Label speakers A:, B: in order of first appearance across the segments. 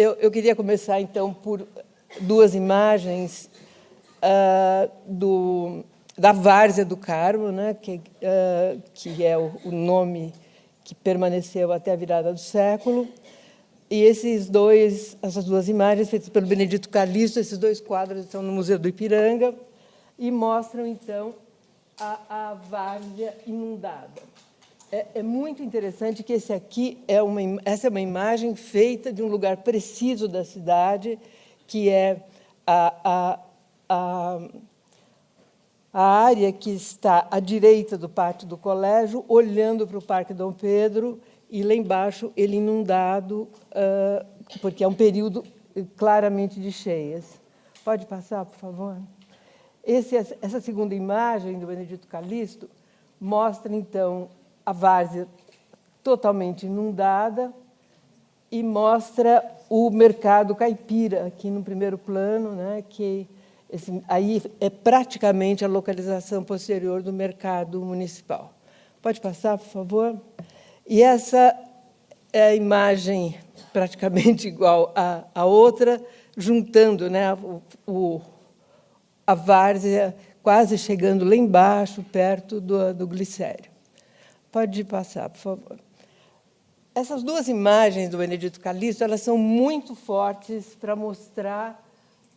A: Eu queria começar, então, por duas imagens da Várzea do Carmo, né, que é o nome que permaneceu até a virada do século. E essas duas imagens, feitas pelo Benedito Calixto, esses dois quadros estão no Museu do Ipiranga, e mostram, então, a várzea inundada. É muito interessante que essa é uma imagem feita de um lugar preciso da cidade, que é a área que está à direita do pátio do colégio, olhando para o Parque Dom Pedro, e lá embaixo ele inundado, porque é um período claramente de cheias. Pode passar, por favor? Essa segunda imagem do Benedito Calixto mostra, então, a várzea totalmente inundada e mostra o mercado caipira, aqui no primeiro plano, né, que aí é praticamente a localização posterior do mercado municipal. Pode passar, por favor? E essa é a imagem praticamente igual à outra, juntando, né, a várzea quase chegando lá embaixo, perto do Glicério. Pode passar, por favor. Essas duas imagens do Benedito Calixto, elas são muito fortes para mostrar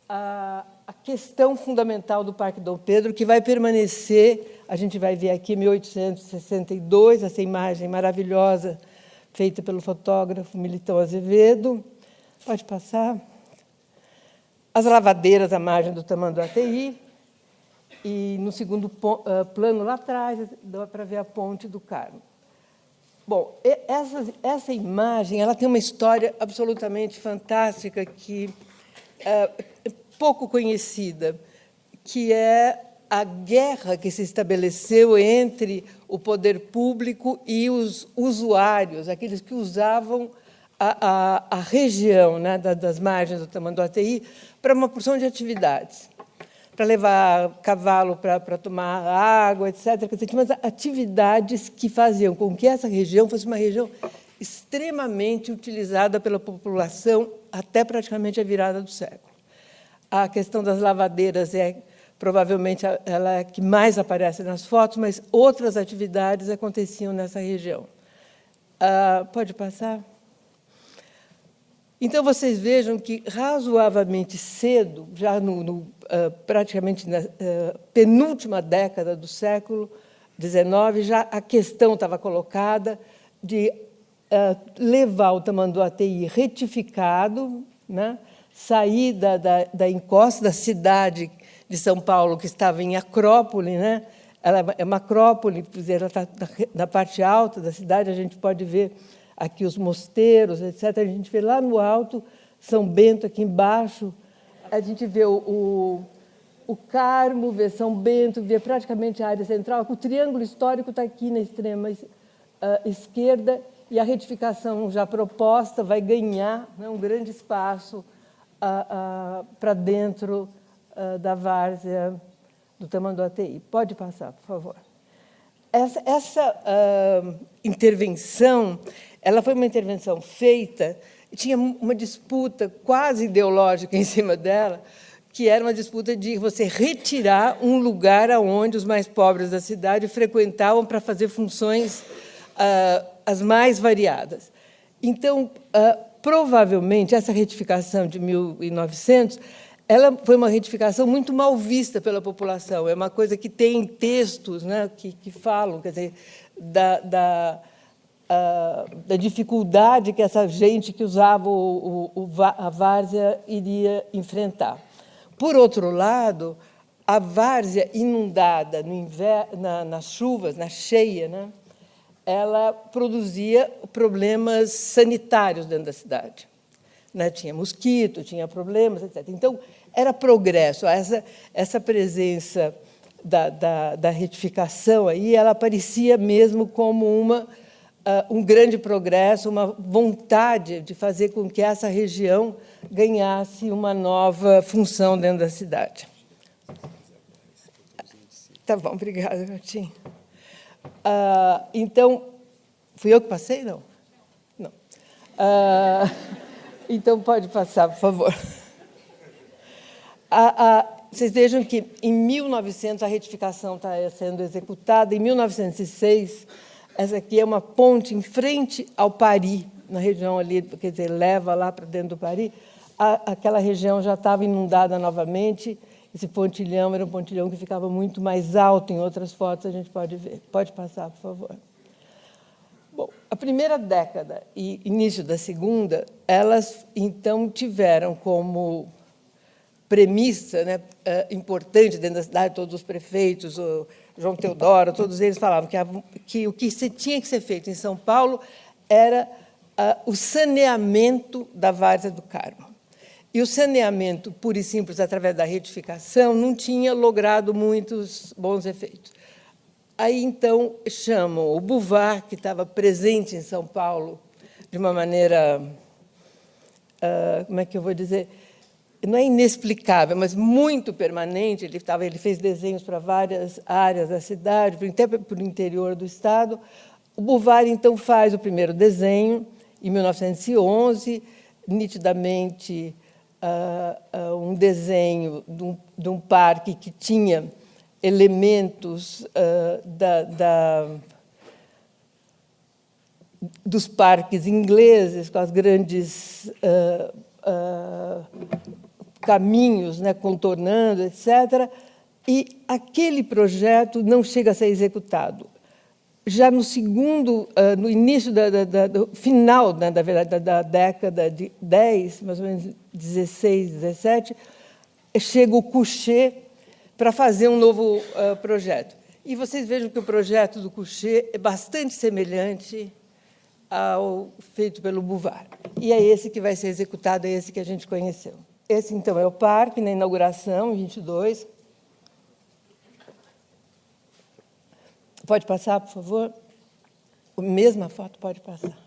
A: a questão fundamental do Parque Dom Pedro, que vai permanecer, a gente vai ver aqui, em 1862, essa imagem maravilhosa, feita pelo fotógrafo Militão Azevedo. Pode passar. As lavadeiras à margem do Tamanduateí, e, no segundo plano, lá atrás, dá para ver a Ponte do Carmo. Bom, essa imagem ela tem uma história absolutamente fantástica, que é pouco conhecida, que é a guerra que se estabeleceu entre o poder público e os usuários, aqueles que usavam a região, né, das margens do Tamanduateí para uma porção de atividades, para levar cavalo para tomar água, etc. Tinha umas atividades que faziam com que essa região fosse uma região extremamente utilizada pela população até praticamente a virada do século. A questão das lavadeiras provavelmente ela é a que mais aparece nas fotos, mas outras atividades aconteciam nessa região. Pode passar? Então, vocês vejam que, razoavelmente cedo, já praticamente na penúltima década do século XIX, já a questão estava colocada de levar o Tamanduateí retificado, né, sair da encosta da cidade de São Paulo, que estava em Acrópole, né? Ela é uma acrópole, ela está na parte alta da cidade, a gente pode ver aqui os mosteiros, etc. A gente vê lá no alto São Bento, aqui embaixo, a gente vê o Carmo, vê São Bento, vê praticamente a área central. O triângulo histórico está aqui na extrema esquerda, e a retificação já proposta vai ganhar, né, um grande espaço para dentro da várzea do Tamanduateí. Pode passar, por favor. Essa intervenção, ela foi uma intervenção feita, tinha uma disputa quase ideológica em cima dela, que era uma disputa de você retirar um lugar onde os mais pobres da cidade frequentavam para fazer funções as mais variadas. Então, provavelmente, essa retificação de 1900, ela foi uma retificação muito mal vista pela população. É uma coisa que tem textos, né, que falam, quer dizer, da dificuldade que essa gente que usava a várzea iria enfrentar. Por outro lado, a várzea inundada no inverno, nas chuvas, na cheia, né, ela produzia problemas sanitários dentro da cidade. Né? Tinha mosquito, tinha problemas, etc. Então, era progresso. Essa presença da retificação aí, ela aparecia mesmo como um grande progresso, uma vontade de fazer com que essa região ganhasse uma nova função dentro da cidade. Tá bom, obrigada, Martim. Então, fui eu que passei? Não. Não. Então, pode passar, por favor. Vocês vejam que, em 1900, a retificação está sendo executada. Em 1906, essa aqui é uma ponte em frente ao Paris, na região ali, quer dizer, leva lá para dentro do Paris. Aquela região já estava inundada novamente. Esse pontilhão era um pontilhão que ficava muito mais alto. Em outras fotos, a gente pode ver. Pode passar, por favor. Bom, a primeira década e início da segunda, elas, então, tiveram como premissa, né, importante dentro da cidade, todos os prefeitos, o João Teodoro, todos eles falavam que o que tinha que ser feito em São Paulo era o saneamento da Várzea do Carmo. E o saneamento, puro e simples, através da retificação, não tinha logrado muitos bons efeitos. Aí, então, chamam o Bouvard, que estava presente em São Paulo de uma maneira, como é que eu vou dizer, não é inexplicável, mas muito permanente. Ele fez desenhos para várias áreas da cidade, até para o interior do Estado. O Bouvard, então, faz o primeiro desenho, em 1911, nitidamente um desenho de um parque que tinha elementos dos parques ingleses, com as grandes caminhos, né, contornando, etc. E aquele projeto não chega a ser executado. Já no início do final, né, da verdade, da década de 10, mais ou menos 16, 17, chega o Couchet para fazer um novo projeto. E vocês vejam que o projeto do Couchet é bastante semelhante ao feito pelo Bouvard. E é esse que vai ser executado, é esse que a gente conheceu. Esse, então, é o parque, na inauguração, em 22. Pode passar, por favor? A mesma foto pode passar.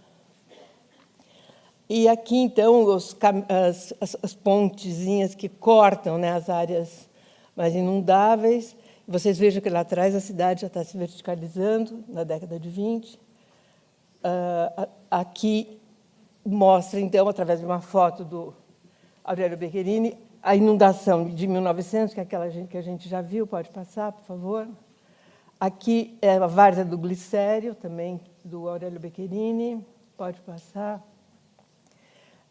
A: E aqui, então, as pontezinhas que cortam, né, as áreas mais inundáveis. Vocês vejam que lá atrás a cidade já está se verticalizando, na década de 20. Aqui mostra, então, através de uma foto do Aurélio Beccherini, a inundação de 1900, que é aquela que a gente já viu. Pode passar, por favor. Aqui é a Várzea do Glicério, também do Aurélio Beccherini. Pode passar.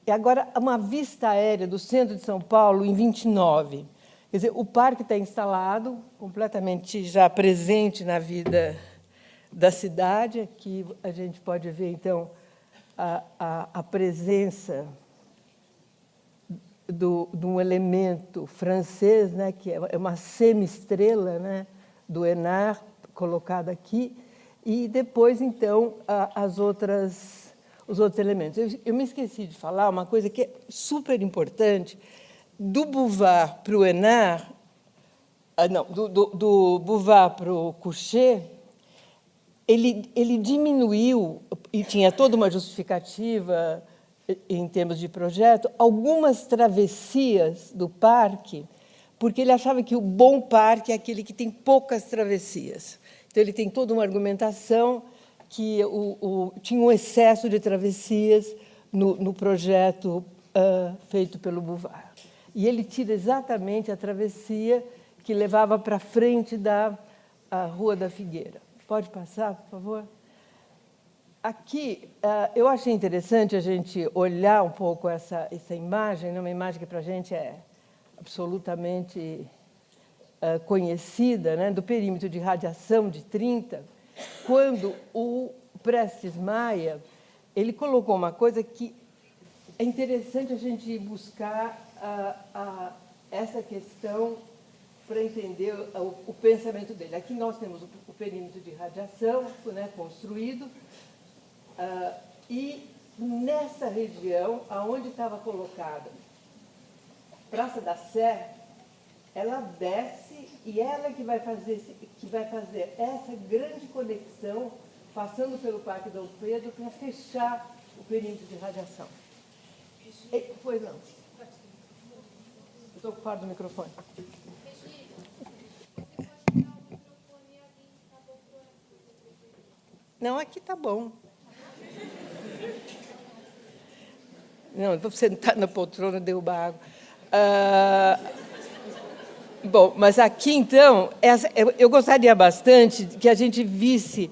A: E agora, uma vista aérea do centro de São Paulo, em 29. Quer dizer, o parque está instalado, completamente já presente na vida da cidade. Aqui a gente pode ver, então, a presença de um elemento francês, né, que é uma semi-estrela, né, do Enard, colocada aqui, e depois, então, os outros elementos. Eu me esqueci de falar uma coisa que é super importante. Do Bouvard para o Enard, do Bouvard para o Couchet, ele diminuiu, e tinha toda uma justificativa em termos de projeto, algumas travessias do parque, porque ele achava que o bom parque é aquele que tem poucas travessias. Então, ele tem toda uma argumentação que tinha um excesso de travessias no projeto feito pelo Bouvard. E ele tira exatamente a travessia que levava para frente da Rua da Figueira. Pode passar, por favor? Aqui, eu achei interessante a gente olhar um pouco essa imagem, né? Uma imagem que, para a gente, é absolutamente conhecida, né? Do perímetro de radiação de 30, quando o Prestes Maia ele colocou uma coisa que é interessante a gente buscar essa questão para entender o pensamento dele. Aqui nós temos o perímetro de radiação, né, construído, e nessa região, aonde estava colocada Praça da Sé, ela desce e ela que vai fazer essa grande conexão, passando pelo Parque Dom Pedro, para fechar o perímetro de radiação. Pois não. Eu estou fora do microfone. Não, aqui está bom. Não, vou sentar na poltrona e derrubar água. Bom, mas aqui, então, eu gostaria bastante que a gente visse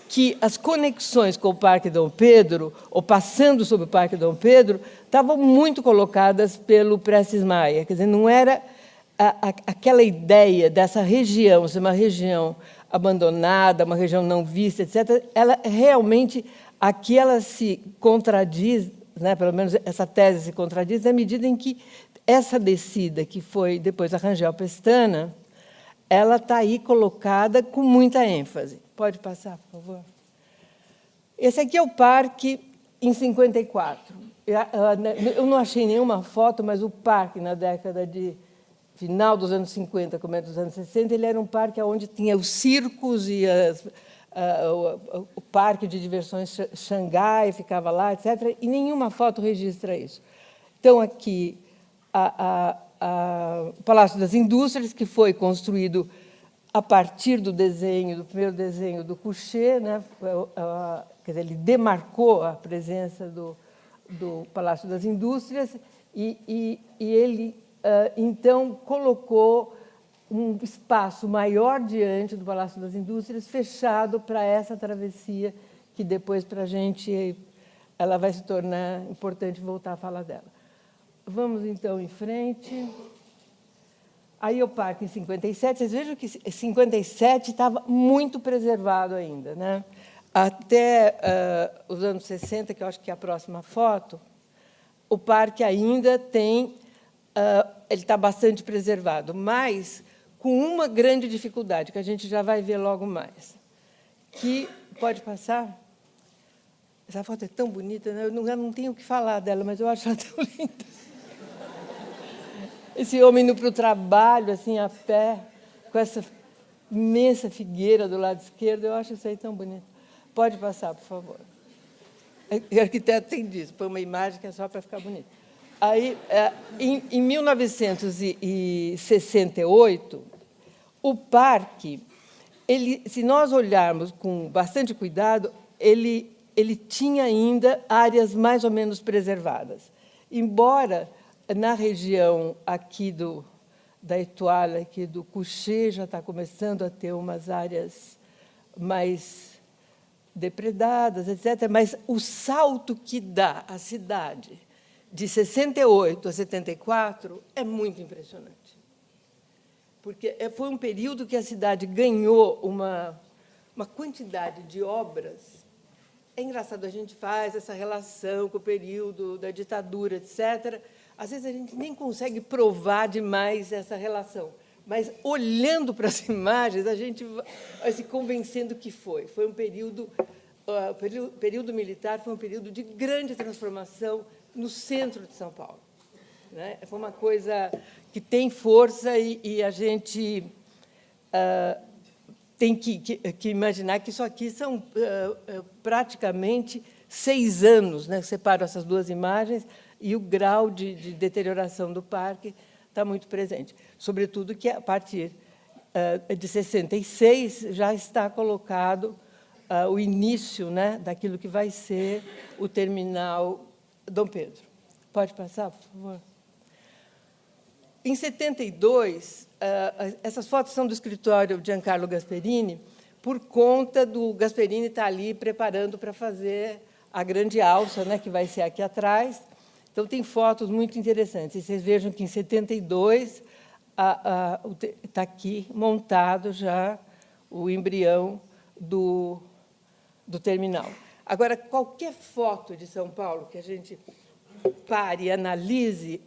A: que as conexões com o Parque Dom Pedro, ou passando sobre o Parque Dom Pedro, estavam muito colocadas pelo Prestes Maia. Quer dizer, não era aquela ideia dessa região ser uma região abandonada, uma região não vista, etc. Ela realmente, aqui ela se contradiz, né, pelo menos essa tese se contradiz, na medida em que essa descida, que foi depois a Rangel Pestana, ela está aí colocada com muita ênfase. Pode passar, por favor? Esse aqui é o parque em 54. Eu não achei nenhuma foto, mas o parque, na década de final dos anos 50, começo dos anos 60, ele era um parque onde tinha os circos e o parque de diversões Xangai, ficava lá, etc. E nenhuma foto registra isso. Então, aqui, o Palácio das Indústrias, que foi construído a partir do primeiro desenho do Couchet, né? Quer dizer, ele demarcou a presença do Palácio das Indústrias e ele, então, colocou um espaço maior diante do Palácio das Indústrias, fechado para essa travessia, que depois, para a gente, ela vai se tornar importante voltar a falar dela. Vamos, então, em frente. Aí o parque em 57, vocês vejam que 57 estava muito preservado ainda, né? Até os anos 60, que eu acho que é a próxima foto, o parque ainda tem, ele está bastante preservado, mas com uma grande dificuldade, que a gente já vai ver logo mais. Que, pode passar? Essa foto é tão bonita, né? Eu não tenho o que falar dela, mas eu acho ela tão linda. Esse homem indo para o trabalho, assim, a pé, com essa imensa figueira do lado esquerdo, eu acho isso aí tão bonito. Pode passar, por favor. O arquiteto tem disso, foi uma imagem que é só para ficar bonita. Aí, em 1968, o parque, se nós olharmos com bastante cuidado, ele tinha ainda áreas mais ou menos preservadas. Embora na região aqui da Étoile, aqui do Couchet, já está começando a ter umas áreas mais depredadas, etc. Mas o salto que dá a cidade de 68 a 74 é muito impressionante. Porque foi um período que a cidade ganhou uma quantidade de obras. É engraçado, a gente faz essa relação com o período da ditadura, etc. Às vezes, a gente nem consegue provar demais essa relação, mas, olhando para as imagens, a gente vai se convencendo que foi. Foi um período, o período militar foi um período de grande transformação no centro de São Paulo, né? Foi uma coisa que tem força e a gente tem que imaginar que isso aqui são praticamente 6 anos, né? Separo essas duas imagens, e o grau de deterioração do parque está muito presente. Sobretudo que, a partir de 66, já está colocado o início, né, daquilo que vai ser o terminal Dom Pedro. Pode passar, por favor? Em 72, essas fotos são do escritório Giancarlo Gasperini, por conta do Gasperini estar ali preparando para fazer a grande alça, né, que vai ser aqui atrás. Então, tem fotos muito interessantes. E vocês vejam que, em 72, está aqui montado já o embrião do terminal. Agora, qualquer foto de São Paulo que a gente pare e analise,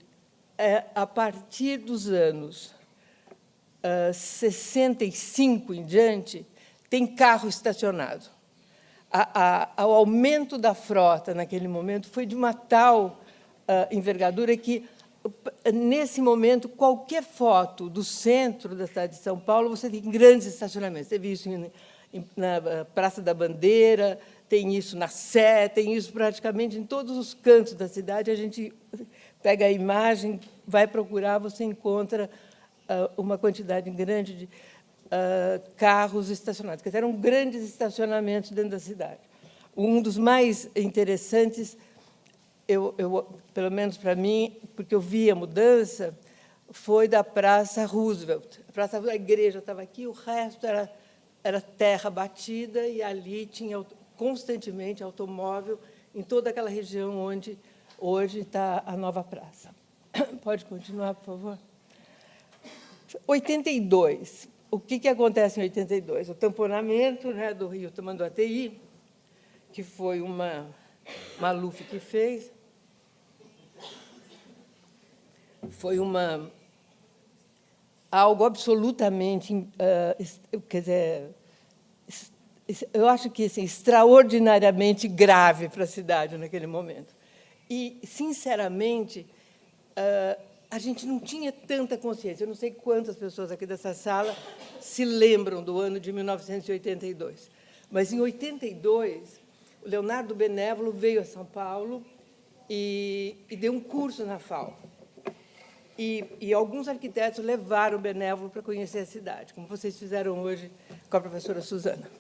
A: a partir dos anos 65 em diante, tem carro estacionado. O aumento da frota, naquele momento, foi de uma tal envergadura que, nesse momento, qualquer foto do centro da cidade de São Paulo, você tem grandes estacionamentos. Você viu isso na Praça da Bandeira, tem isso na Sé, tem isso praticamente em todos os cantos da cidade. A gente pega a imagem, vai procurar, você encontra uma quantidade grande de carros estacionados, que eram grandes estacionamentos dentro da cidade. Um dos mais interessantes pelo menos para mim, porque eu vi a mudança, foi da Praça Roosevelt. A igreja estava aqui, o resto era terra batida, e ali tinha constantemente automóvel em toda aquela região onde hoje está a nova praça. Pode continuar, por favor? 82. O que acontece em 82? O tamponamento, né, do rio Tamanduateí, que foi uma Maluf que fez, foi algo absolutamente, quer dizer, eu acho que assim, extraordinariamente grave para a cidade naquele momento. E, sinceramente, a gente não tinha tanta consciência. Eu não sei quantas pessoas aqui dessa sala se lembram do ano de 1982. Mas, em 82, o Leonardo Benévolo veio a São Paulo e deu um curso na FAU. E alguns arquitetos levaram o Benévolo para conhecer a cidade, como vocês fizeram hoje com a professora Suzana.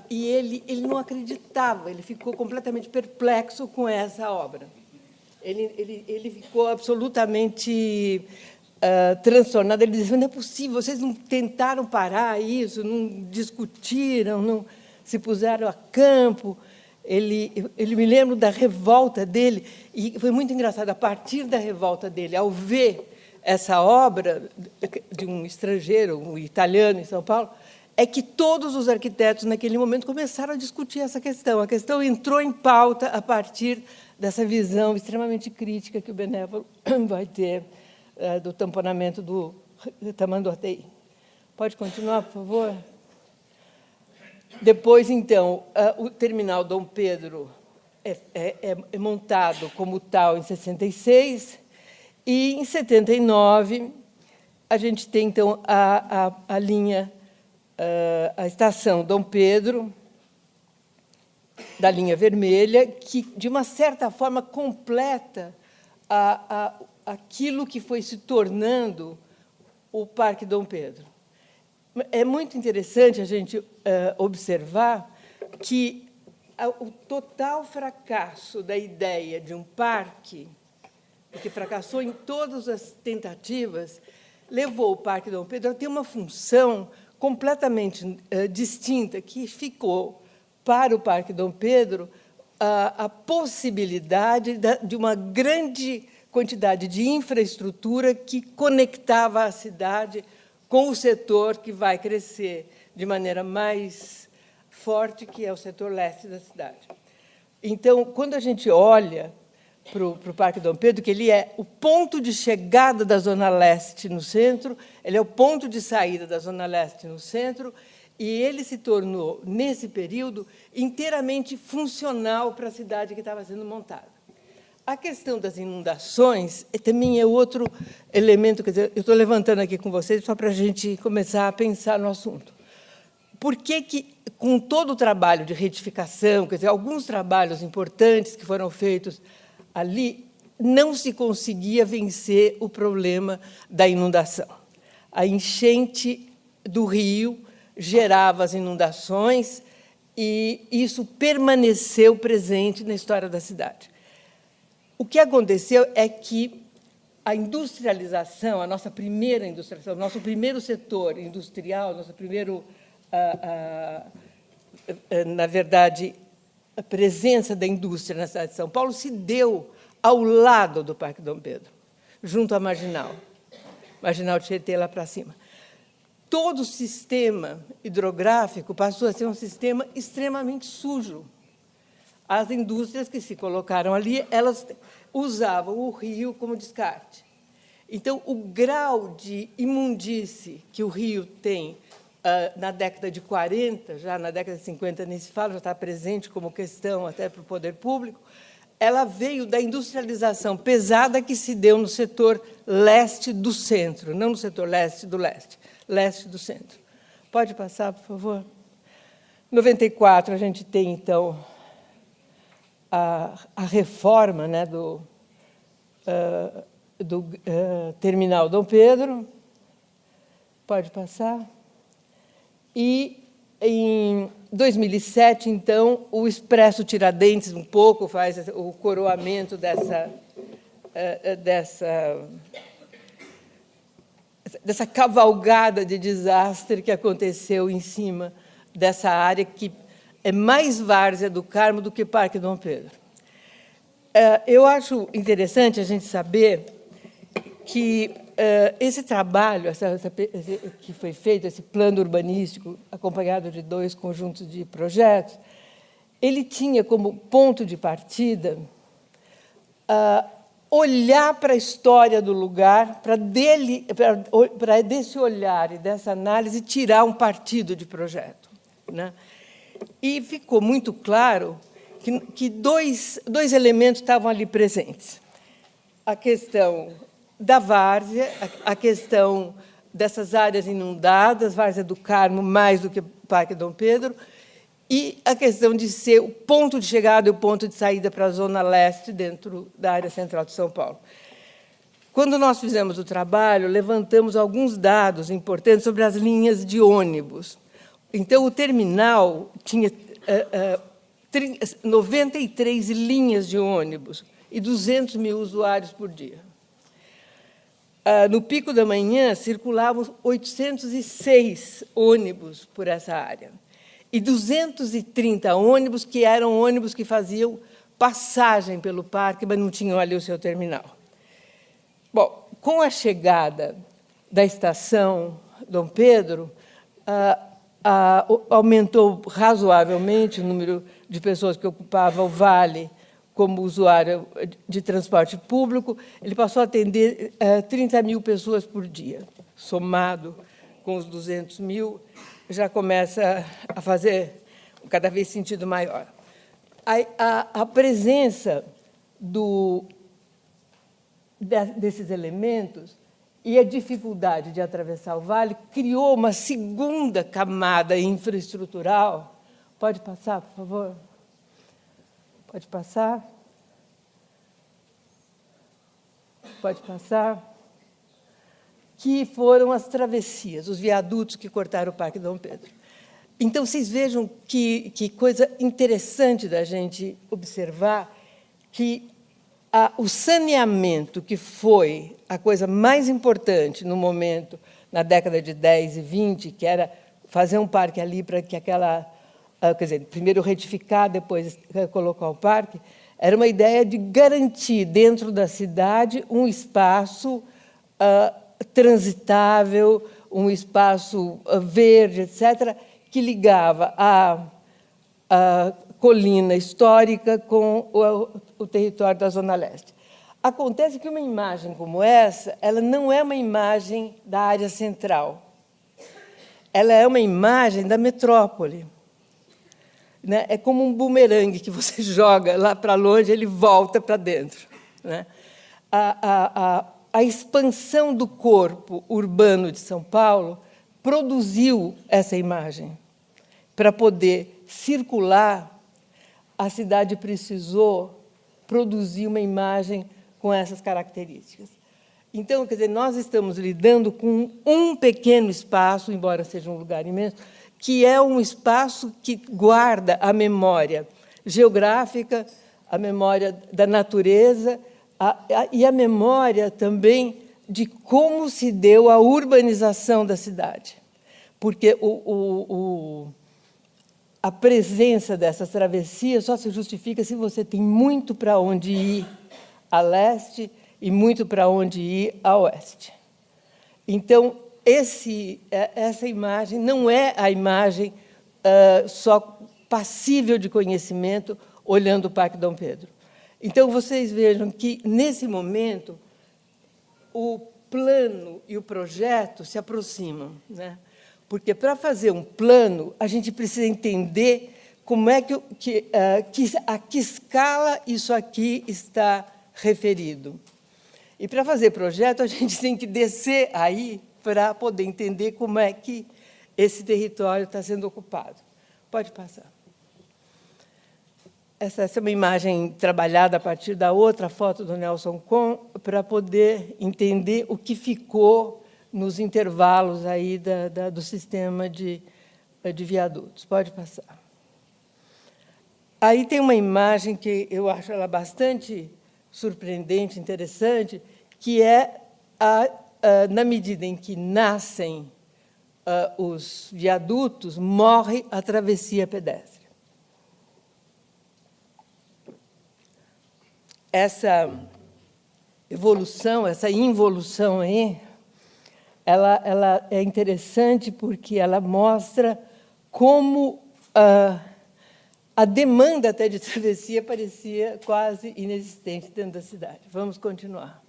A: E ele não acreditava, ele ficou completamente perplexo com essa obra. Ele ficou absolutamente transtornado. Ele disse: não é possível, vocês não tentaram parar isso, não discutiram, não se puseram a campo. Ele me lembro da revolta dele, e foi muito engraçado. A partir da revolta dele, ao ver essa obra de um estrangeiro, um italiano, em São Paulo, é que todos os arquitetos, naquele momento, começaram a discutir essa questão. A questão entrou em pauta a partir dessa visão extremamente crítica que o Benévolo vai ter do tamponamento do Tamanduateí. Pode continuar, por favor? Depois, então, o terminal Dom Pedro é montado como tal em 66, e, em 79, a gente tem, então, a linha, a estação Dom Pedro, da linha vermelha, que, de uma certa forma, completa aquilo que foi se tornando o Parque Dom Pedro. É muito interessante a gente observar que o total fracasso da ideia de um parque, que fracassou em todas as tentativas, levou o Parque Dom Pedro a ter uma função completamente distinta, que ficou, para o Parque Dom Pedro, a possibilidade de uma grande quantidade de infraestrutura que conectava a cidade com o setor que vai crescer de maneira mais forte, que é o setor leste da cidade. Então, quando a gente olha para o Parque Dom Pedro, que ele é o ponto de chegada da Zona Leste no centro, ele é o ponto de saída da Zona Leste no centro, e ele se tornou, nesse período, inteiramente funcional para a cidade que estava sendo montada. A questão das inundações também é outro elemento. Quer dizer, eu estou levantando aqui com vocês só para a gente começar a pensar no assunto. Por que, com todo o trabalho de retificação, quer dizer, alguns trabalhos importantes que foram feitos ali, não se conseguia vencer o problema da inundação? A enchente do rio gerava as inundações, e isso permaneceu presente na história da cidade. O que aconteceu é que a industrialização, a nossa primeira industrialização, o nosso primeiro setor industrial, nosso primeiro, na verdade, a presença da indústria na cidade de São Paulo se deu ao lado do Parque Dom Pedro, junto à Marginal Tietê, lá para cima. Todo o sistema hidrográfico passou a ser um sistema extremamente sujo. As indústrias que se colocaram ali, elas usavam o rio como descarte. Então, o grau de imundície que o rio tem na década de 40, já na década de 50 nem se fala, já está presente como questão até para o poder público, ela veio da industrialização pesada que se deu no setor leste do centro, não no setor leste do leste, leste do centro. Pode passar, por favor? Em 94, a gente tem, então, a reforma, né, do terminal Dom Pedro. Pode passar. E Em 2007, então, o Expresso Tiradentes, um pouco, faz o coroamento dessa cavalgada de desastre que aconteceu em cima dessa área, que é mais várzea do Carmo do que Parque Dom Pedro. Eu acho interessante a gente saber que esse trabalho que foi feito, esse plano urbanístico, acompanhado de 2 conjuntos de projetos, ele tinha como ponto de partida olhar para a história do lugar, para desse olhar e dessa análise tirar um partido de projeto, né? E ficou muito claro que dois elementos estavam ali presentes. A questão da várzea, a questão dessas áreas inundadas, Várzea do Carmo mais do que Parque Dom Pedro, e a questão de ser o ponto de chegada e o ponto de saída para a Zona Leste, dentro da área central de São Paulo. Quando nós fizemos o trabalho, levantamos alguns dados importantes sobre as linhas de ônibus. Então, o terminal tinha 93 linhas de ônibus e 200 mil usuários por dia. No pico da manhã, circulavam 806 ônibus por essa área, e 230 ônibus que eram ônibus que faziam passagem pelo parque, mas não tinham ali o seu terminal. Bom, com a chegada da estação Dom Pedro, aumentou razoavelmente o número de pessoas que ocupavam o vale como usuário de transporte público. Ele passou a atender 30 mil pessoas por dia. Somado com os 200 mil, já começa a fazer cada vez sentido maior. A presença desses elementos e a dificuldade de atravessar o vale criou uma segunda camada infraestrutural. Pode passar, por favor? Pode passar? Pode passar? Que foram as travessias, os viadutos que cortaram o Parque Dom Pedro. Então, vocês vejam que coisa interessante da gente observar que o saneamento, que foi a coisa mais importante no momento, na década de 10 e 20, que era fazer um parque ali para que aquela... quer dizer, primeiro retificar, depois colocar o parque, era uma ideia de garantir, dentro da cidade, um espaço transitável, um espaço verde, etc., que ligava a colina histórica com o território da Zona Leste. Acontece que uma imagem como essa, ela não é uma imagem da área central. Ela é uma imagem da metrópole. Né? É como um bumerangue que você joga lá para longe, ele volta para dentro. Né? A expansão do corpo urbano de São Paulo produziu essa imagem. Para poder circular, a cidade precisou produzir uma imagem com essas características. Então, quer dizer, nós estamos lidando com um pequeno espaço, embora seja um lugar imenso, que é um espaço que guarda a memória geográfica, a memória da natureza e a memória também de como se deu a urbanização da cidade. Porque a presença dessas travessias só se justifica se você tem muito para onde ir a leste e muito para onde ir a oeste. Então, essa imagem não é a imagem só passível de conhecimento olhando o Parque Dom Pedro. Então, vocês vejam que, nesse momento, o plano e o projeto se aproximam, né? Porque, para fazer um plano, a gente precisa entender como é a que escala isso aqui está referido. E, para fazer projeto, a gente tem que descer aí para poder entender como é que esse território está sendo ocupado. Pode passar. Essa é uma imagem trabalhada a partir da outra foto do Nelson Con, para poder entender o que ficou nos intervalos aí do sistema de de viadutos. Pode passar. Aí tem uma imagem que eu acho ela bastante surpreendente, interessante, que é, na medida em que nascem os viadutos, morre a travessia pedestre. Essa evolução, essa involução aí, ela é interessante porque ela mostra como a demanda até de travessia parecia quase inexistente dentro da cidade. Vamos continuar.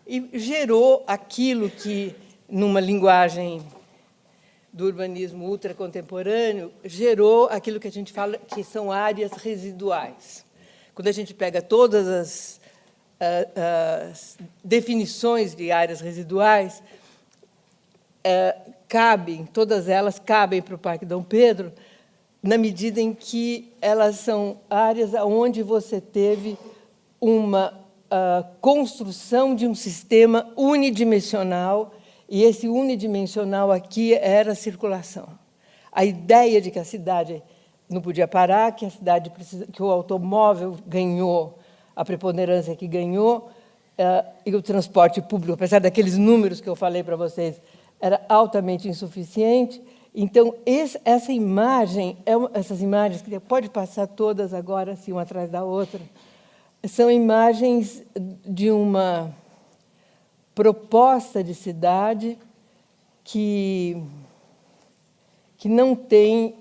A: E gerou aquilo que, numa linguagem do urbanismo ultracontemporâneo, gerou aquilo que a gente fala que são áreas residuais. Quando a gente pega todas as definições de áreas residuais, todas elas cabem para o Parque Dom Pedro, na medida em que elas são áreas onde você teve uma construção de um sistema unidimensional, e esse unidimensional aqui era a circulação. A ideia de que a cidade não podia parar, que que o automóvel ganhou a preponderância que ganhou, e o transporte público, apesar daqueles números que eu falei para vocês, era altamente insuficiente. Então, essa imagem, essas imagens, que pode passar todas agora, assim, uma atrás da outra, são imagens de uma proposta de cidade que não tem,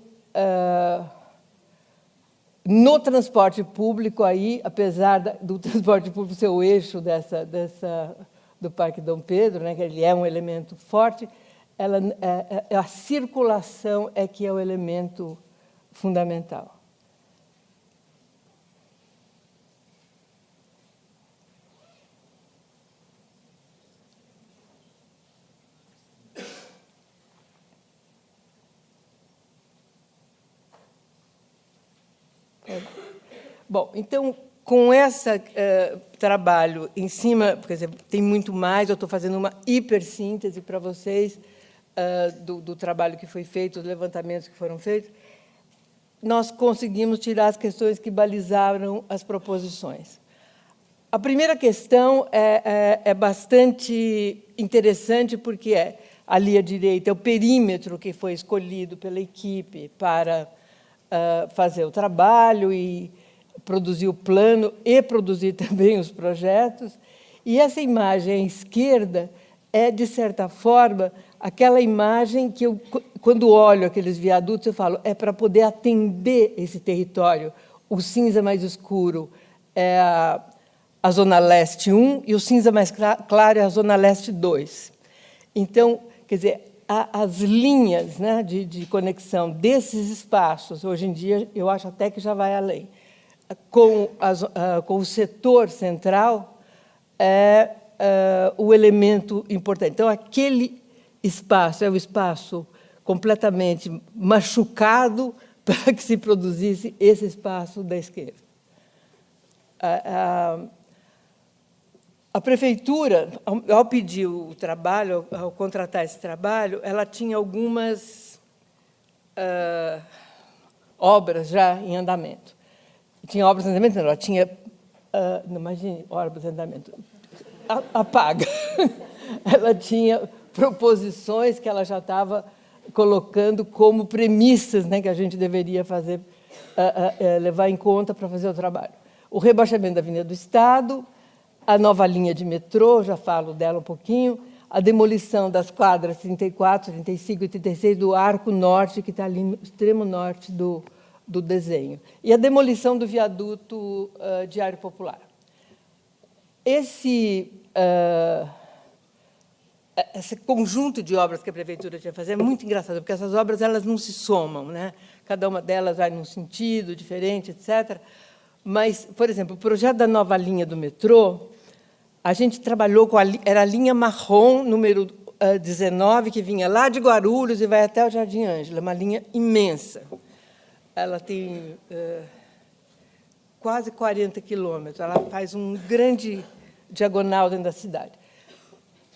A: no transporte público, aí, apesar do transporte público ser o eixo do Parque Dom Pedro, né, que ele é um elemento forte, a circulação é que é o elemento fundamental. Bom, então, com esse trabalho em cima, quer dizer, tem muito mais, eu estou fazendo uma hipersíntese para vocês do trabalho que foi feito, dos levantamentos que foram feitos, nós conseguimos tirar as questões que balizaram as proposições. A primeira questão é bastante interessante, porque ali à direita, é o perímetro que foi escolhido pela equipe para fazer o trabalho e produzir o plano e produzir também os projetos. E essa imagem à esquerda é, de certa forma, aquela imagem que eu, quando olho aqueles viadutos, eu falo, é para poder atender esse território. O cinza mais escuro é a Zona Leste 1 e o cinza mais claro é a Zona Leste 2. Então, quer dizer, as linhas, né, de conexão desses espaços, hoje em dia, eu acho até que já vai além, com o setor central, é o elemento importante. Então, aquele espaço é o espaço completamente machucado para que se produzisse esse espaço da esquerda. A prefeitura, ao pedir o trabalho, ao contratar esse trabalho, ela tinha algumas obras já em andamento. Tinha obras em andamento? Não, ela tinha... não, imagine, obras em andamento. Apaga. Ela tinha proposições que ela já estava colocando como premissas, né, que a gente deveria fazer, levar em conta para fazer o trabalho. O rebaixamento da Avenida do Estado, a nova linha de metrô, já falo dela um pouquinho, a demolição das quadras 34, 35 e 36 do Arco Norte, que está ali no extremo norte do desenho, e a demolição do viaduto Diário Popular. Esse conjunto de obras que a prefeitura tinha que fazer é muito engraçado, porque essas obras elas não se somam, né? Cada uma delas vai num sentido diferente, etc. Mas, por exemplo, o projeto da nova linha do metrô, a gente trabalhou com era a linha marrom, número 19, que vinha lá de Guarulhos e vai até o Jardim Ângela, uma linha imensa. Ela tem quase 40 quilômetros, ela faz um grande diagonal dentro da cidade.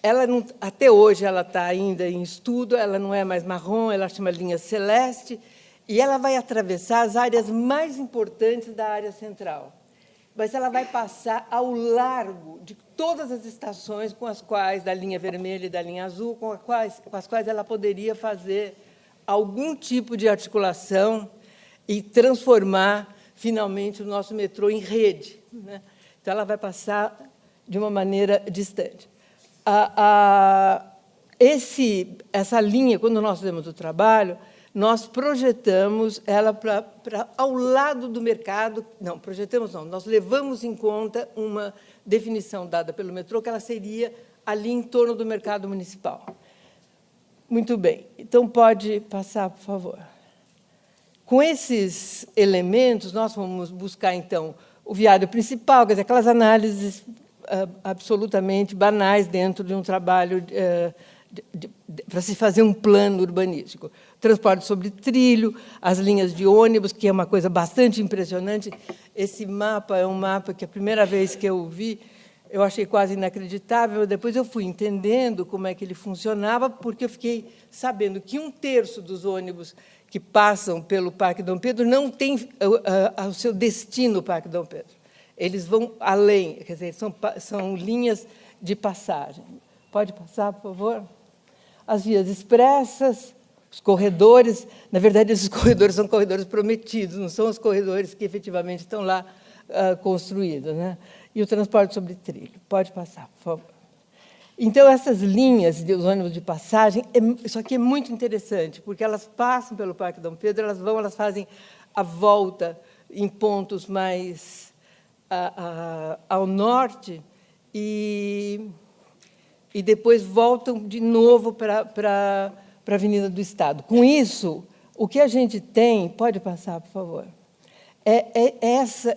A: ela não, até hoje ela está ainda em estudo, ela não é mais marrom, ela chama linha celeste, e ela vai atravessar as áreas mais importantes da área central. Mas ela vai passar ao largo de todas as estações com as quais, da linha vermelha e da linha azul, com as quais ela poderia fazer algum tipo de articulação e transformar, finalmente, o nosso metrô em rede, né? Então, ela vai passar de uma maneira distante. Essa linha, quando nós fizemos o trabalho, nós projetamos ela ao lado do mercado. Não, projetamos não, nós levamos em conta uma definição dada pelo metrô, que ela seria ali em torno do mercado municipal. Muito bem. Então, pode passar, por favor. Com esses elementos, nós vamos buscar, então, o viário principal, quer dizer, aquelas análises absolutamente banais dentro de um trabalho para se fazer um plano urbanístico. Transporte sobre trilho, as linhas de ônibus, que é uma coisa bastante impressionante. Esse mapa é um mapa que, a primeira vez que eu vi, eu achei quase inacreditável. Depois eu fui entendendo como é que ele funcionava, porque eu fiquei sabendo que 1/3 dos ônibus que passam pelo Parque Dom Pedro não tem o seu destino o Parque Dom Pedro. Eles vão além, quer dizer, são linhas de passagem. Pode passar, por favor? As vias expressas, os corredores. Na verdade, esses corredores são corredores prometidos, não são os corredores que efetivamente estão lá construídos, né? E o transporte sobre trilho. Pode passar, por favor. Então, essas linhas de ônibus de passagem, isso aqui é muito interessante, porque elas passam pelo Parque Dom Pedro, elas fazem a volta em pontos mais ao norte e depois voltam de novo para a Avenida do Estado. Com isso, o que a gente tem... Pode passar, por favor.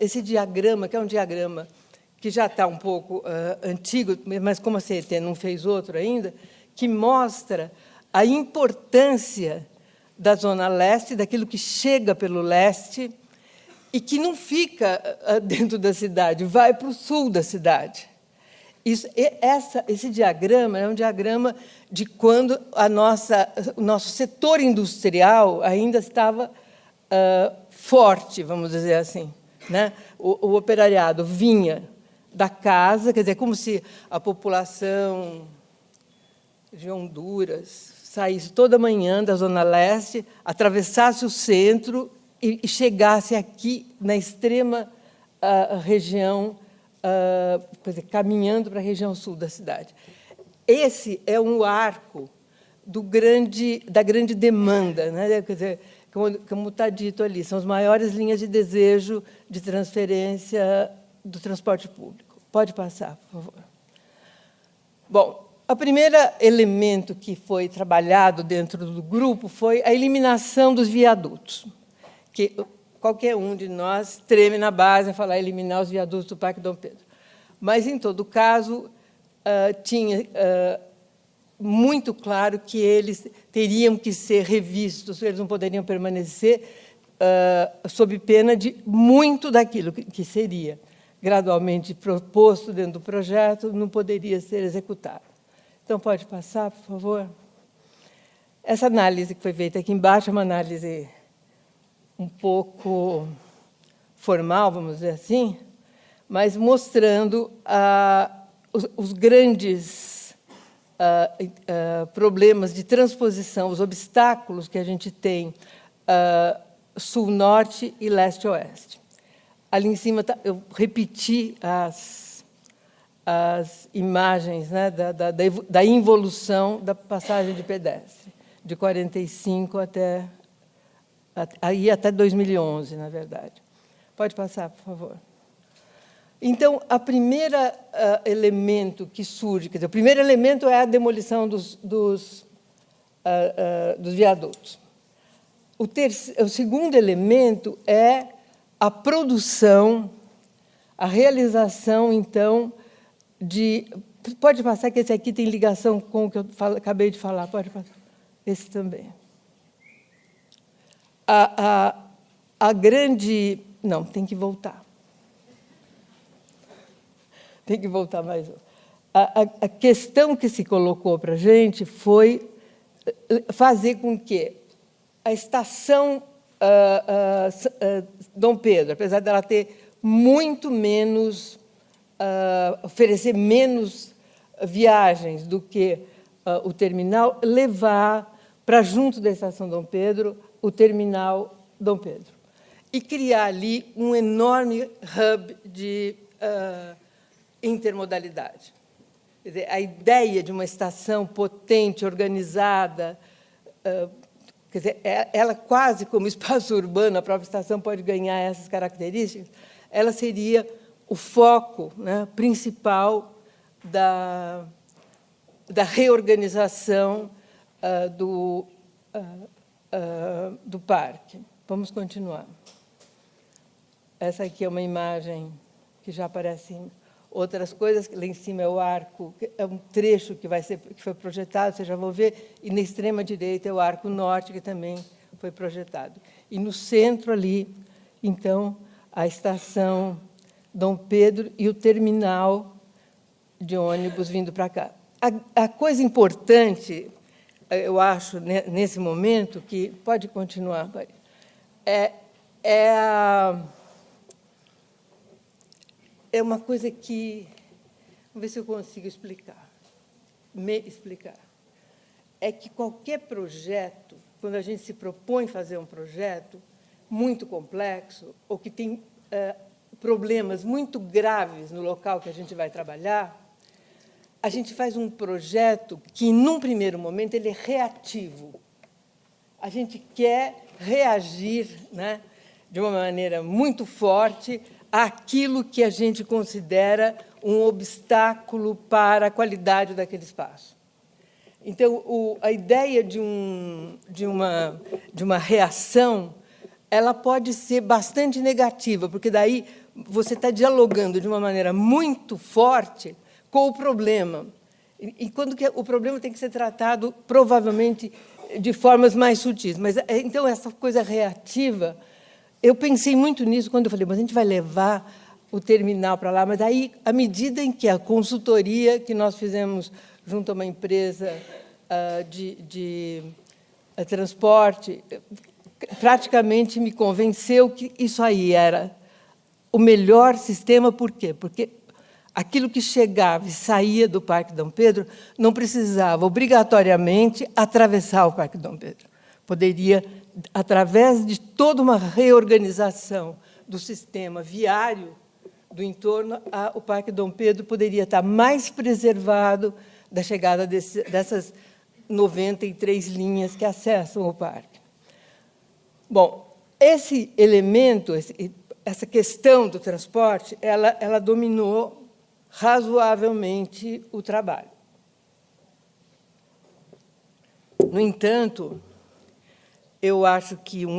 A: Esse diagrama, que é um diagrama que já está um pouco antigo, mas como a CET não fez outro ainda, que mostra a importância da Zona Leste, daquilo que chega pelo leste, e que não fica dentro da cidade, vai para o sul da cidade. Esse diagrama é um diagrama de quando o nosso setor industrial ainda estava forte, vamos dizer assim, né? O operariado vinha da casa, quer dizer, como se a população de Honduras saísse toda manhã da Zona Leste, atravessasse o centro e chegasse aqui na extrema região, quer dizer, caminhando para a região sul da cidade. Esse é um arco da grande demanda, né? Quer dizer, como está dito ali, são as maiores linhas de desejo de transferência do transporte público. Pode passar, por favor. Bom, o primeiro elemento que foi trabalhado dentro do grupo foi a eliminação dos viadutos, que qualquer um de nós treme na base a falar eliminar os viadutos do Parque Dom Pedro. Mas, em todo caso, tinha muito claro que eles teriam que ser revistos, eles não poderiam permanecer sob pena de muito daquilo que seria gradualmente proposto dentro do projeto, não poderia ser executado. Então, pode passar, por favor? Essa análise que foi feita aqui embaixo é uma análise um pouco formal, vamos dizer assim, mas mostrando os grandes problemas de transposição, os obstáculos que a gente tem sul-norte e leste-oeste. Ali em cima, eu repeti as imagens, né, da involução da passagem de pedestre, de 45 até 2011, na verdade. Pode passar, por favor. Então, o primeiro elemento que surge, quer dizer, o primeiro elemento é a demolição dos viadutos. O segundo elemento é a produção, a realização, então, de... Pode passar, que esse aqui tem ligação com o que eu acabei de falar. Pode passar. Esse também. A grande... Não, tem que voltar. Tem que voltar mais um. a questão que se colocou para a gente foi fazer com que a estação Dom Pedro, apesar dela ter muito menos, oferecer menos viagens do que o terminal, levar para junto da estação Dom Pedro o terminal Dom Pedro e criar ali um enorme hub de intermodalidade. Quer dizer, a ideia de uma estação potente, organizada, quer dizer, ela quase como espaço urbano, a própria estação pode ganhar essas características, ela seria o foco, né, principal da reorganização do parque. Vamos continuar. Essa aqui é uma imagem que já aparece em outras coisas. Lá em cima é o arco, é um trecho que foi projetado, vocês já vão ver, e na extrema direita é o arco norte, que também foi projetado. E no centro ali, então, a estação Dom Pedro e o terminal de ônibus vindo para cá. A coisa importante, eu acho, nesse momento, que pode continuar, é uma coisa que, vamos ver se eu consigo me explicar. É que qualquer projeto, quando a gente se propõe fazer um projeto muito complexo, ou que tem problemas muito graves no local que a gente vai trabalhar, a gente faz um projeto que, num primeiro momento, ele é reativo. A gente quer reagir, né, de uma maneira muito forte àquilo que a gente considera um obstáculo para a qualidade daquele espaço. Então, a ideia de uma reação, ela pode ser bastante negativa, porque daí você está dialogando de uma maneira muito forte com o problema. E quando o problema tem que ser tratado, provavelmente, de formas mais sutis. Mas, então, essa coisa reativa, eu pensei muito nisso quando eu falei, mas a gente vai levar o terminal para lá, mas aí, à medida em que a consultoria que nós fizemos junto a uma empresa de transporte, praticamente me convenceu que isso aí era o melhor sistema. Por quê? Porque aquilo que chegava e saía do Parque Dom Pedro não precisava, obrigatoriamente, atravessar o Parque Dom Pedro. Poderia, através de toda uma reorganização do sistema viário do entorno, o Parque Dom Pedro poderia estar mais preservado da chegada dessas 93 linhas que acessam o parque. Bom, esse elemento, essa questão do transporte, ela dominou razoavelmente o trabalho. No entanto, eu acho que um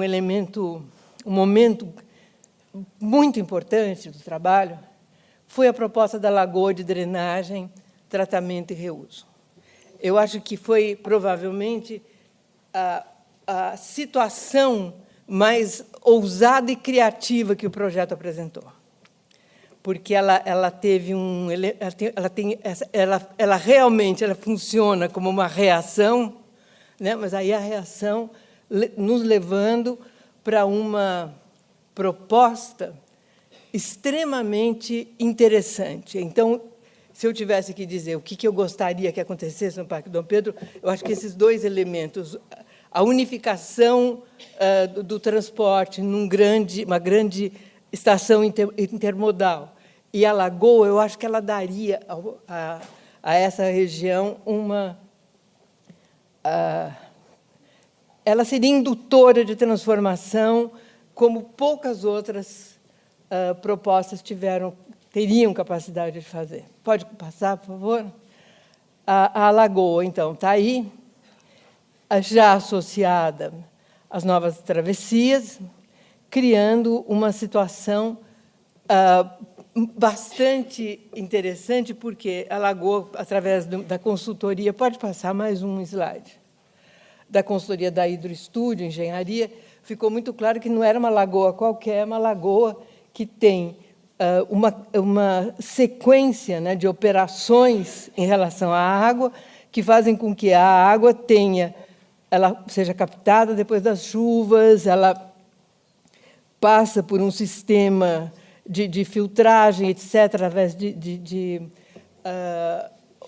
A: momento muito importante do trabalho foi a proposta da lagoa de drenagem, tratamento e reuso. Eu acho que foi, provavelmente, a situação mais ousada e criativa que o projeto apresentou, porque ela teve ela realmente funciona como uma reação, né? Mas aí a reação nos levando para uma proposta extremamente interessante. Então, se eu tivesse que dizer o que eu gostaria que acontecesse no Parque Dom Pedro, eu acho que esses dois elementos, a unificação do transporte uma grande estação intermodal e a lagoa, eu acho que ela daria a essa região ela seria indutora de transformação, como poucas outras propostas teriam capacidade de fazer. Pode passar, por favor? A lagoa, então, está aí, já associada às novas travessias, criando uma situação bastante interessante, porque a lagoa, através da consultoria, pode passar mais um slide, da consultoria da Hidroestúdio, Engenharia, ficou muito claro que não era uma lagoa qualquer, uma lagoa que tem uma sequência, né, de operações em relação à água que fazem com que a água ela seja captada depois das chuvas, ela passa por um sistema de filtragem, etc., através de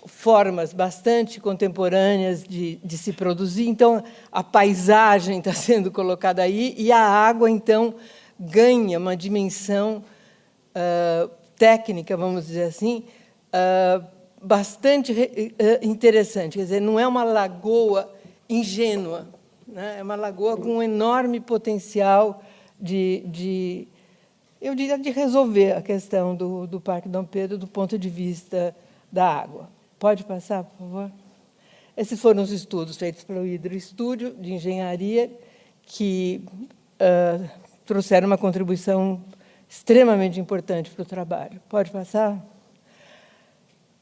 A: formas bastante contemporâneas de se produzir. Então, a paisagem está sendo colocada aí e a água, então, ganha uma dimensão técnica, vamos dizer assim, bastante interessante. Quer dizer, não é uma lagoa ingênua, né? É uma lagoa com um enorme potencial eu diria, de resolver a questão do Parque Dom Pedro do ponto de vista da água. Pode passar, por favor? Esses foram os estudos feitos pelo Hidroestúdio de Engenharia, que trouxeram uma contribuição extremamente importante para o trabalho. Pode passar?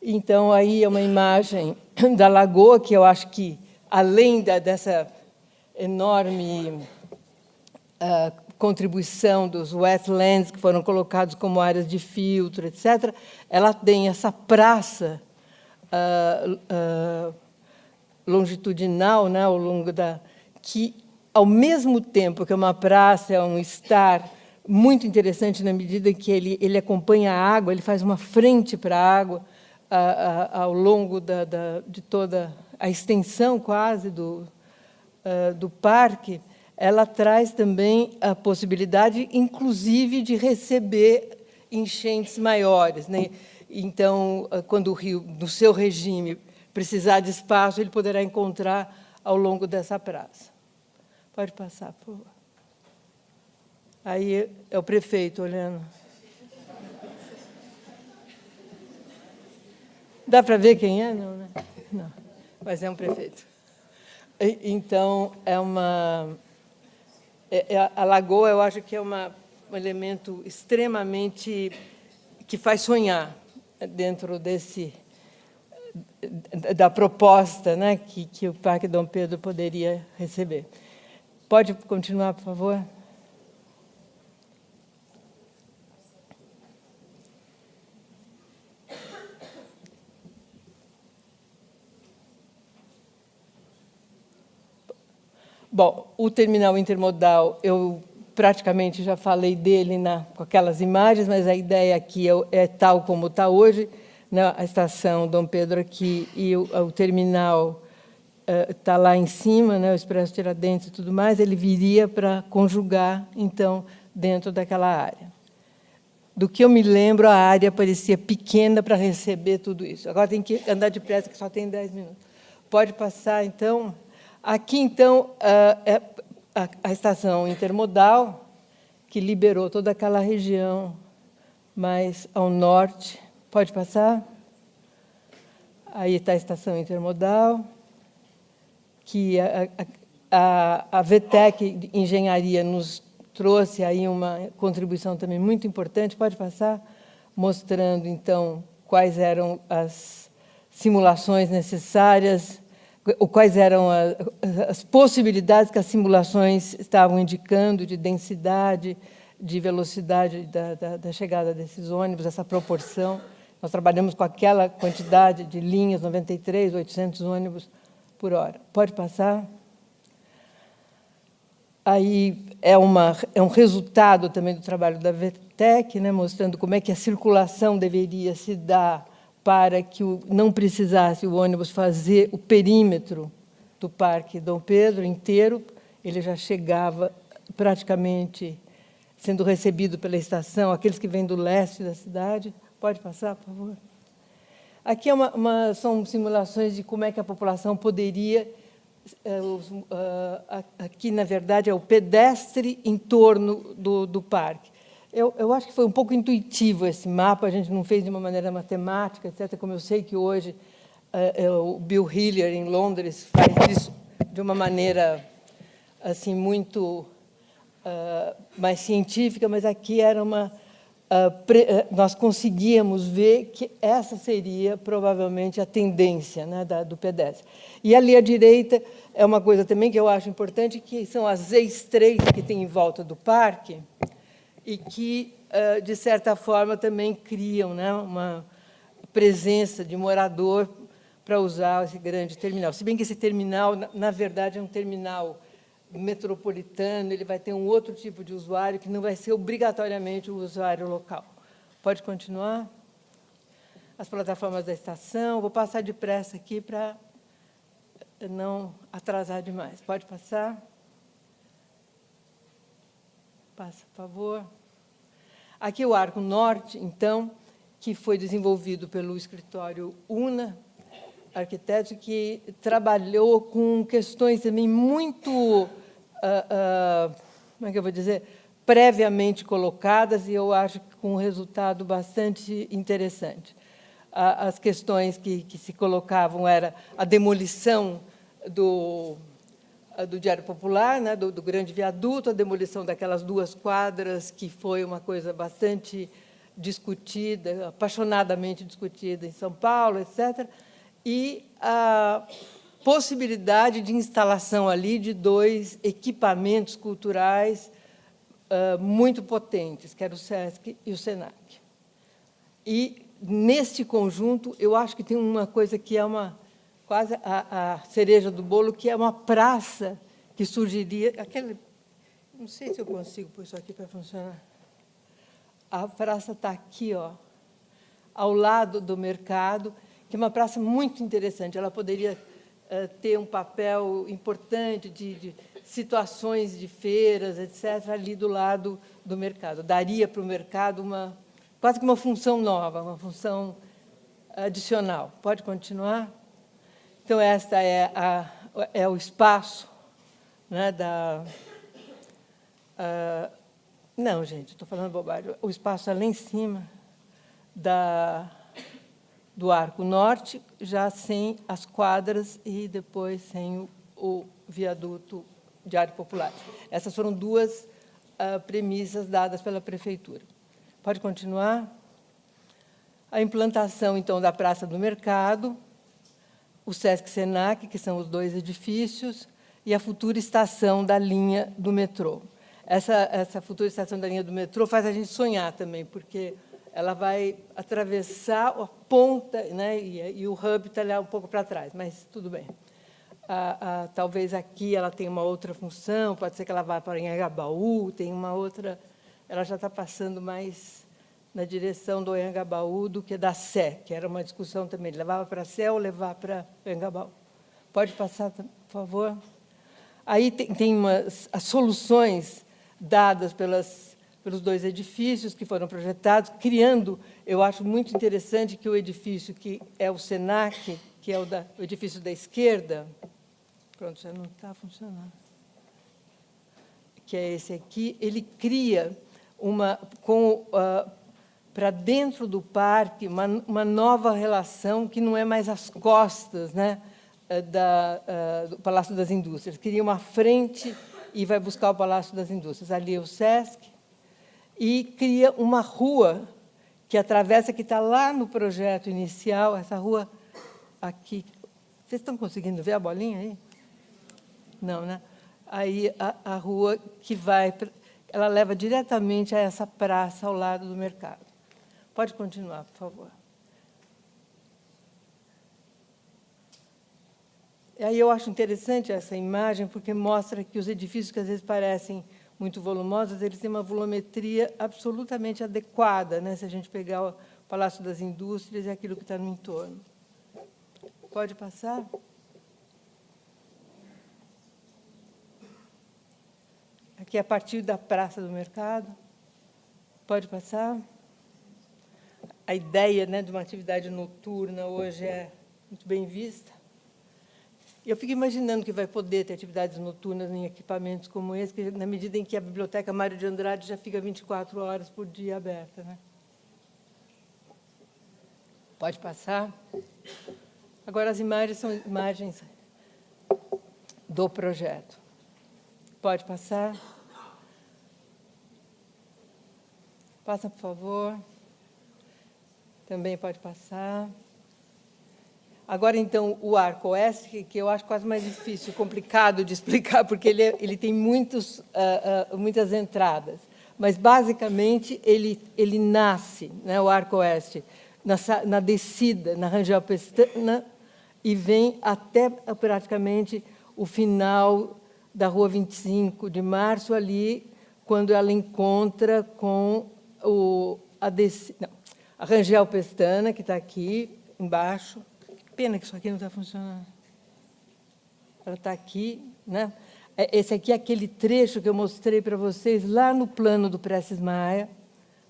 A: Então, aí é uma imagem da lagoa, que eu acho que, além dessa enorme contribuição dos wetlands, que foram colocados como áreas de filtro, etc., ela tem essa praça longitudinal, né, ao longo que, ao mesmo tempo que é uma praça, é um estar muito interessante na medida que ele acompanha a água, ele faz uma frente para a água ao longo de toda a extensão quase do parque. Ela traz também a possibilidade, inclusive, de receber enchentes maiores, né? Então, quando o rio, no seu regime, precisar de espaço, ele poderá encontrar ao longo dessa praça. Pode passar, por favor. Aí é o prefeito olhando. Dá para ver quem é? Não, né? Não, mas é um prefeito. Então, a lagoa, eu acho que é um elemento extremamente que faz sonhar dentro da proposta, né, que o Parque Dom Pedro poderia receber. Pode continuar, por favor? Bom, o terminal intermodal, eu praticamente já falei dele com aquelas imagens, mas a ideia aqui é tal como está hoje, né? A estação Dom Pedro aqui e o terminal está lá em cima, né? O Expresso Tiradentes e tudo mais, ele viria para conjugar, então, dentro daquela área. Do que eu me lembro, a área parecia pequena para receber tudo isso. Agora tem que andar depressa, que só tem 10 minutos. Pode passar, então. Aqui, então, é a estação intermodal, que liberou toda aquela região mais ao norte. Pode passar? Aí está a estação intermodal, que a VTEC Engenharia nos trouxe aí uma contribuição também muito importante. Pode passar? Mostrando, então, quais eram as simulações necessárias, quais eram as possibilidades que as simulações estavam indicando de densidade, de velocidade da chegada desses ônibus, essa proporção. Nós trabalhamos com aquela quantidade de linhas, 93, 800 ônibus por hora. Pode passar? Aí é um resultado também do trabalho da VTEC, né, mostrando como é que a circulação deveria se dar para que não precisasse o ônibus fazer o perímetro do Parque Dom Pedro inteiro, ele já chegava praticamente sendo recebido pela estação, aqueles que vêm do leste da cidade. Pode passar, por favor? Aqui são simulações de como é que a população poderia... aqui, na verdade, é o pedestre em torno do parque. Eu acho que foi um pouco intuitivo esse mapa, a gente não fez de uma maneira matemática, etc., como eu sei que hoje o Bill Hillier, em Londres, faz isso de uma maneira assim, muito mais científica, mas aqui era nós conseguíamos ver que essa seria, provavelmente, a tendência, né, do pedestre. E ali à direita é uma coisa também que eu acho importante, que são as estreitas que tem em volta do parque, e que, de certa forma, também criam, né, uma presença de morador para usar esse grande terminal. Se bem que esse terminal, na verdade, é um terminal metropolitano, ele vai ter um outro tipo de usuário que não vai ser obrigatoriamente o usuário local. Pode continuar? As plataformas da estação. Vou passar depressa aqui para não atrasar demais. Pode passar? Passa, por favor. Aqui o Arco Norte, então, que foi desenvolvido pelo escritório UNA, arquiteto, que trabalhou com questões também muito, como é que eu vou dizer, previamente colocadas, e eu acho que com um resultado bastante interessante. As questões que se colocavam era a demolição do Diário Popular, né, do grande viaduto, a demolição daquelas 2 quadras, que foi uma coisa bastante discutida, apaixonadamente discutida em São Paulo, etc., e a possibilidade de instalação ali de 2 equipamentos culturais muito potentes, que era o SESC e o SENAC. E, neste conjunto, eu acho que tem uma coisa que é quase a cereja do bolo, que é uma praça que surgiria... não sei se eu consigo pôr isso aqui para funcionar. A praça está aqui, ó, ao lado do mercado, que é uma praça muito interessante. Ela poderia ter um papel importante de situações de feiras, etc., ali do lado do mercado. Daria para o mercado quase que uma função nova, uma função adicional. Pode continuar? Então, esta é o espaço, né, não, gente, estou falando bobagem. O espaço ali em cima do Arco Norte, já sem as quadras e depois sem o viaduto Diário Popular. Essas foram 2 premissas dadas pela Prefeitura. Pode continuar? A implantação, então, da Praça do Mercado, o SESC-SENAC, que são os 2 edifícios, e a futura estação da linha do metrô. Essa futura estação da linha do metrô faz a gente sonhar também, porque ela vai atravessar a ponta, né, e o hub está lá um pouco para trás, mas tudo bem. Talvez aqui ela tenha uma outra função, pode ser que ela vá para Anhangabaú, tem uma outra... Ela já está passando mais na direção do Anhangabaú do que da Sé, que era uma discussão também, levava para a Sé ou levar para Anhangabaú. Pode passar, por favor? Aí tem as soluções dadas pelos 2 edifícios que foram projetados, criando, eu acho muito interessante que o edifício que é o SENAC, que é o edifício da esquerda, pronto, já não está funcionando, que é esse aqui, ele cria para dentro do parque uma nova relação que não é mais às costas, né, do Palácio das Indústrias. Cria uma frente e vai buscar o Palácio das Indústrias. Ali é o SESC, e cria uma rua que atravessa, que está lá no projeto inicial, essa rua aqui. Vocês estão conseguindo ver a bolinha aí? Não, né? Aí a rua que ela leva diretamente a essa praça ao lado do mercado. Pode continuar, por favor. E aí eu acho interessante essa imagem, porque mostra que os edifícios, que às vezes parecem muito volumosos, eles têm uma volumetria absolutamente adequada, né, se a gente pegar o Palácio das Indústrias e aquilo que está no entorno. Pode passar? Aqui é a partir da Praça do Mercado. Pode passar? A ideia, né, de uma atividade noturna hoje é muito bem vista. Eu fico imaginando que vai poder ter atividades noturnas em equipamentos como esse, que, na medida em que a Biblioteca Mário de Andrade já fica 24 horas por dia aberta, né? Pode passar? Agora, as imagens são imagens do projeto. Pode passar? Passa, por favor. Também pode passar. Agora, então, o arco oeste, que eu acho quase mais difícil, complicado de explicar, porque ele tem muitas entradas. mas, basicamente, ele nasce, né, o Arco Oeste, na descida, na Rangel Pestana, e vem até praticamente o final da Rua 25 de Março, ali, quando ela encontra com a Rangel Pestana, que está aqui embaixo. Que pena que isso aqui não está funcionando. Ela está aqui, né? Esse aqui é aquele trecho que eu mostrei para vocês lá no plano do Prestes Maia,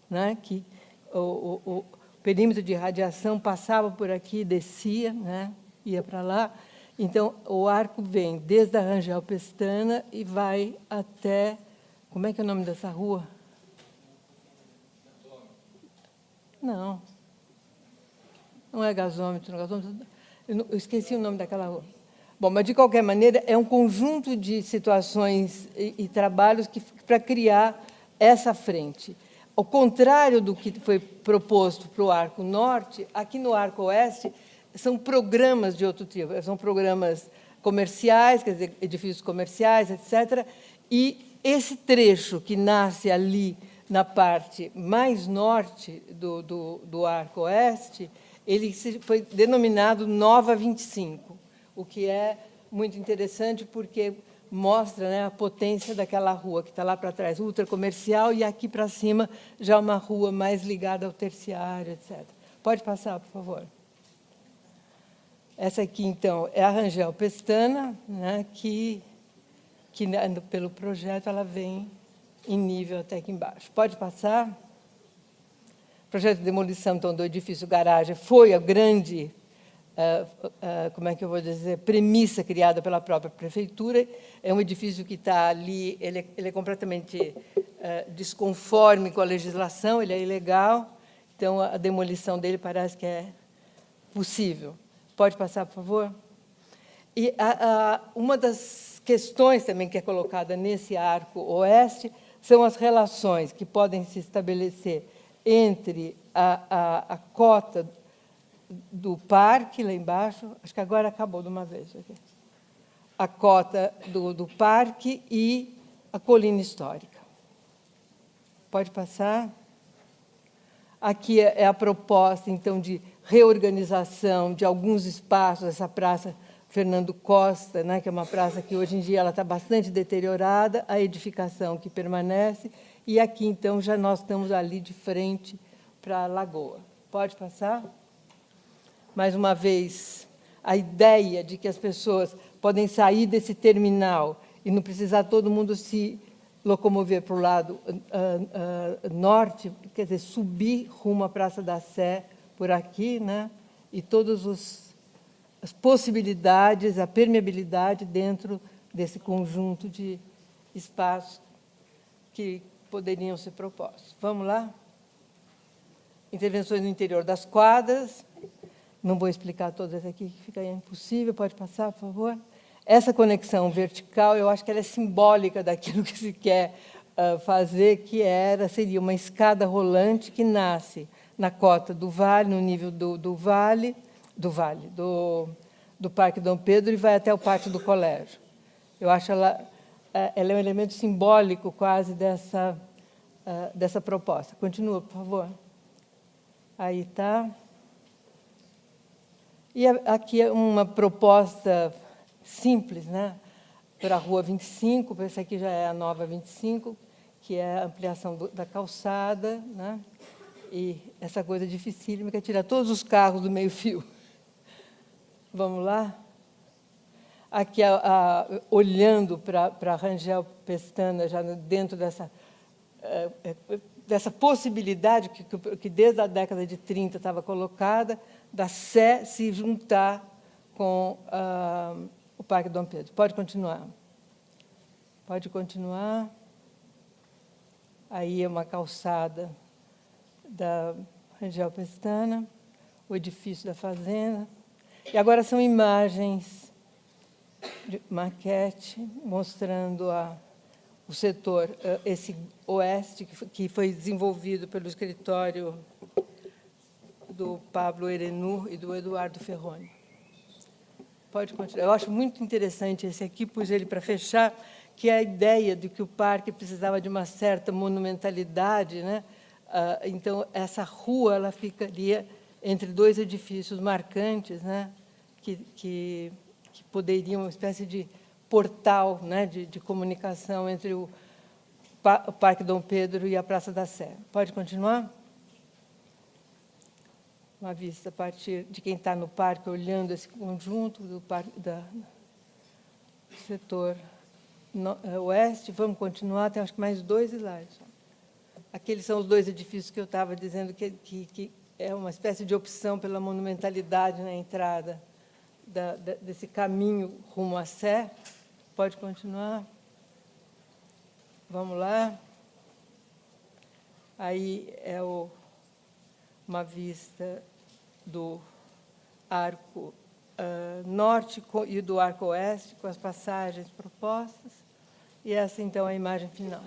A: né? Que o perímetro de radiação passava por aqui, descia, né? Ia para lá. Então, o arco vem desde a Rangel Pestana e vai até... Como é que é o nome dessa rua? Não. Não é gasômetro. Eu esqueci o nome daquela rua. Bom, mas, de qualquer maneira, é um conjunto de situações e trabalhos para criar essa frente. Ao contrário do que foi proposto para o Arco Norte, aqui no Arco Oeste são programas de outro tipo, são programas comerciais, quer dizer, edifícios comerciais, etc. E esse trecho que nasce ali na parte mais norte do Arco Oeste, ele foi denominado Nova 25, o que é muito interessante, porque mostra, né, a potência daquela rua que está lá para trás, ultracomercial, e aqui para cima já uma rua mais ligada ao terciário, etc. Pode passar, por favor. Essa aqui, então, é a Rangel Pestana, né, que pelo projeto, ela vem em nível até aqui embaixo. Pode passar. O projeto de demolição, então, do edifício garagem foi a grande, como é que eu vou dizer, premissa criada pela própria prefeitura. É um edifício que está ali, ele é completamente desconforme com a legislação, ele é ilegal, então a demolição dele parece que é possível. Pode passar, por favor? E uma das questões também que é colocada nesse arco oeste são as relações que podem se estabelecer entre a cota do parque, lá embaixo, acho que agora acabou de uma vez, aqui, a cota do parque e a colina histórica. Pode passar? Aqui é a proposta, então, de reorganização de alguns espaços, essa praça Fernando Costa, né, que é uma praça que, hoje em dia, ela está bastante deteriorada, a edificação que permanece, e aqui, então, já nós estamos ali de frente para a lagoa. Pode passar? Mais uma vez, a ideia de que as pessoas podem sair desse terminal e não precisar todo mundo se locomover para o lado norte, quer dizer, subir rumo à Praça da Sé, por aqui, né? E todas as possibilidades, a permeabilidade dentro desse conjunto de espaços que poderiam ser propostos. Vamos lá? Intervenções no interior das quadras. Não vou explicar todas aqui, que fica impossível. Pode passar, por favor? Essa conexão vertical, eu acho que ela é simbólica daquilo que se quer fazer, que seria uma escada rolante que nasce na cota do vale, no nível do Parque Dom Pedro, e vai até o pátio do colégio. Eu acho ela é um elemento simbólico, quase, dessa proposta. Continua, por favor. Aí está. E aqui é uma proposta simples, né, para a Rua 25, essa aqui já é a Nova 25, que é a ampliação da calçada, né, e essa coisa dificílima que é tirar todos os carros do meio-fio. Vamos lá? Aqui, olhando para a Rangel Pestana, já dentro dessa possibilidade que desde a década de 30 estava colocada, da Sé se juntar com o Parque Dom Pedro. Pode continuar. Pode continuar. Aí é uma calçada da Rangel Pestana, o edifício da fazenda. E agora são imagens de maquete mostrando o setor, esse oeste, que foi desenvolvido pelo escritório do Pablo Erenu e do Eduardo Ferroni. Pode continuar. Eu acho muito interessante esse aqui, pus ele para fechar, que é a ideia de que o parque precisava de uma certa monumentalidade, né? Então, essa rua ela ficaria entre dois edifícios marcantes, né? que poderiam, uma espécie de portal, né? de comunicação entre o Parque Dom Pedro e a Praça da Sé. Pode continuar? Uma vista a partir de quem está no parque, olhando esse conjunto do parque, do setor oeste. Vamos continuar, tem acho que mais 2 slides. Aqueles são os 2 edifícios que eu estava dizendo que é uma espécie de opção pela monumentalidade na entrada desse caminho rumo à Sé. Pode continuar. Vamos lá. Aí é uma vista do arco norte e do arco oeste, com as passagens propostas. E essa, então, é a imagem final.